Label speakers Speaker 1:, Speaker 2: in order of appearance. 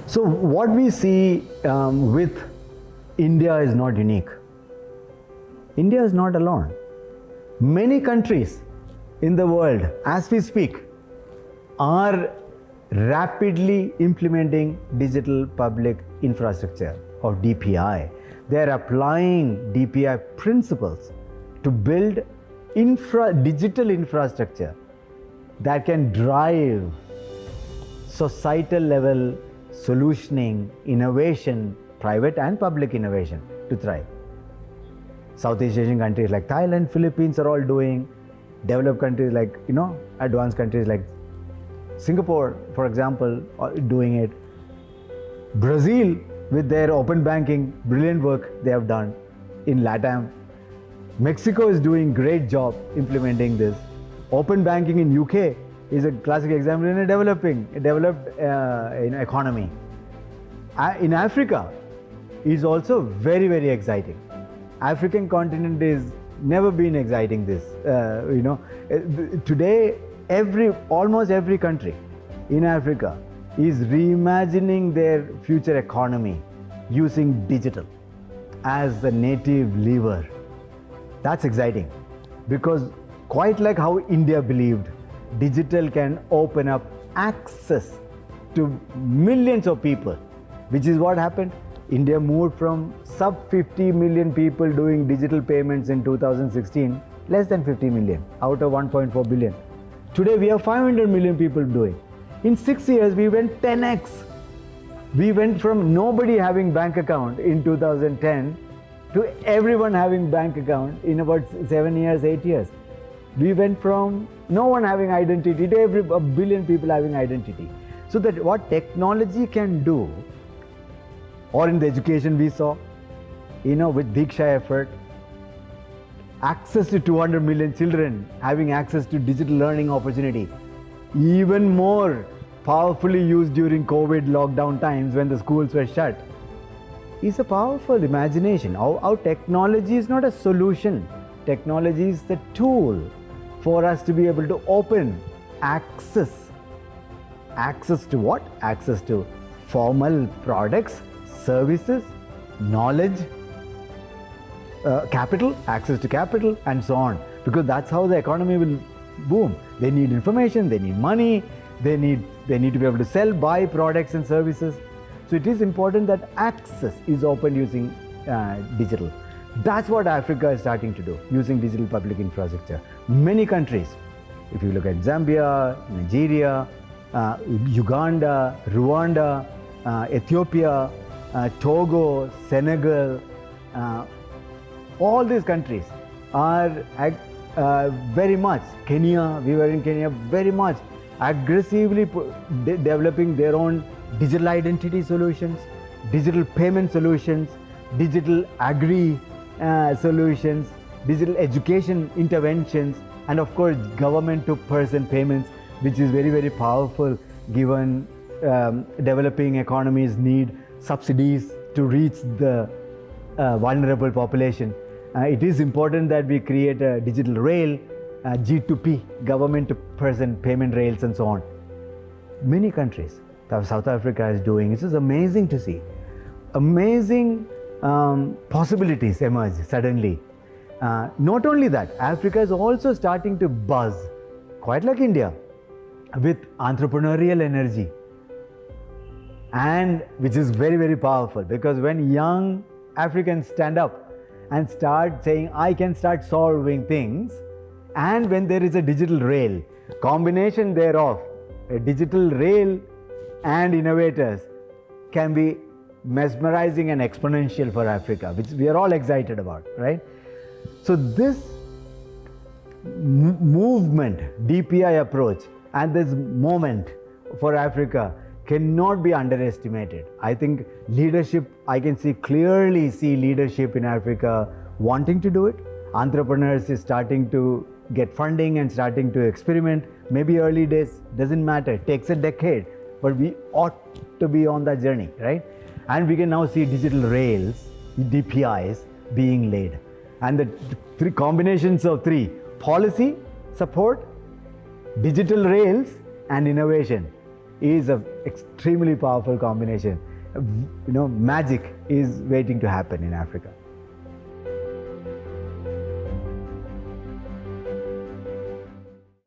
Speaker 1: So what we see with India is not unique. India is not alone. Many countries in the world, as we speak, are rapidly implementing digital public infrastructure or DPI. They are applying DPI principles to build digital infrastructure that can drive societal level solutioning, innovation, private and public innovation to thrive. Southeast Asian countries like Thailand, Philippines are all doing. Developed countries like, advanced countries like Singapore, for example, are doing it. Brazil, with their open banking, brilliant work they have done in LATAM. Mexico is doing great job implementing this. Open banking in UK is a classic example in a developed economy. In Africa is also very, very exciting. African continent is never been exciting this. Today, almost every country in Africa is reimagining their future economy using digital as the native lever. That's exciting because quite like how India believed digital can open up access to millions of people, which is what happened. India moved from sub 50 million people doing digital payments in 2016, less than 50 million out of 1.4 billion. Today we have 500 million people doing. In 6 years we went 10x. We went from nobody having bank account in 2010 to everyone having bank account in about 7 years, 8 years. We went from no one having identity to a billion people having identity. So that what technology can do, or in the education we saw, with Diksha effort, access to 200 million children having access to digital learning opportunity, even more powerfully used during COVID lockdown times when the schools were shut, is a powerful imagination. How technology is not a solution. Technology is the tool for us to be able to open access. Access to what? Access to formal products, services, knowledge, capital, access to capital, and so on. Because that's how the economy will boom. They need information, they need money, they need to be able to sell, buy products and services. So it is important that access is open using digital. That's what Africa is starting to do, using digital public infrastructure. Many countries, if you look at Zambia, Nigeria, Uganda, Rwanda, Ethiopia, Togo, Senegal, all these countries are very much, Kenya, we were in Kenya, very much aggressively developing their own digital identity solutions, digital payment solutions, digital agri solutions, digital education interventions, and of course government to person payments, which is very, very powerful given developing economies need subsidies to reach the vulnerable population. It is important that we create a digital rail, G2P, government to person payment rails and so on. Many countries, South Africa is doing, this is amazing to see. Amazing possibilities emerge suddenly. Not only that, Africa is also starting to buzz, quite like India, with entrepreneurial energy, and which is very, very powerful, because when young Africans stand up and start saying, I can start solving things, and when there is a digital rail, combination thereof, a digital rail and innovators can be mesmerizing and exponential for Africa, which we are all excited about, right? So this movement, DPI approach, and this moment for Africa cannot be underestimated. I think leadership, I can clearly see leadership in Africa wanting to do it. Entrepreneurs is starting to get funding and starting to experiment. Maybe early days, doesn't matter, it takes a decade, but we ought to be on that journey, right? And we can now see digital rails, DPIs, being laid. And the three combinations of three: policy, support, digital rails, and innovation. is an extremely powerful combination. Magic is waiting to happen in Africa.